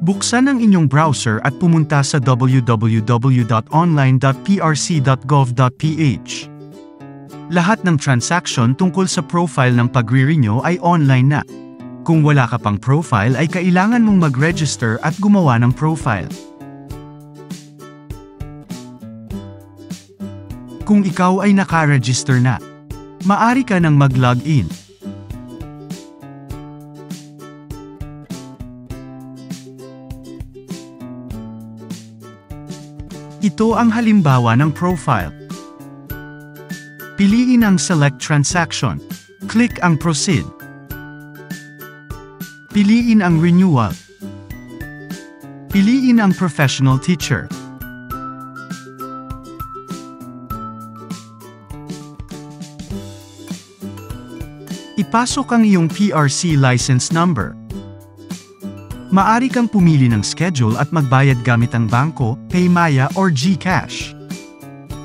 Buksan ang inyong browser at pumunta sa www.online.prc.gov.ph. Lahat ng transaction tungkol sa profile ng pagre-renew ay online na. Kung wala ka pang profile ay kailangan mong mag-register at gumawa ng profile. Kung ikaw ay naka-register na, maaari ka nang mag-log in. Ito ang halimbawa ng profile. Piliin ang Select Transaction. Click ang Proceed. Piliin ang Renewal. Piliin ang Professional Teacher. Ipasok ang iyong PRC license number. Maaari kang pumili ng schedule at magbayad gamit ang bangko, PayMaya or GCash.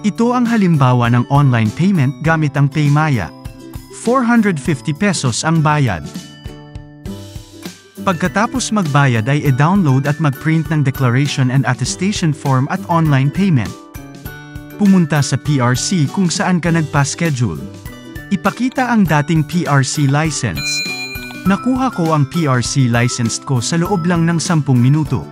Ito ang halimbawa ng online payment gamit ang PayMaya. 450 pesos ang bayad. Pagkatapos magbayad ay i-download at mag-print ng declaration and attestation form at online payment. Pumunta sa PRC kung saan ka nagpa-schedule. Ipakita ang dating PRC license. Nakuha ko ang PRC license ko sa loob lang ng 10 minuto.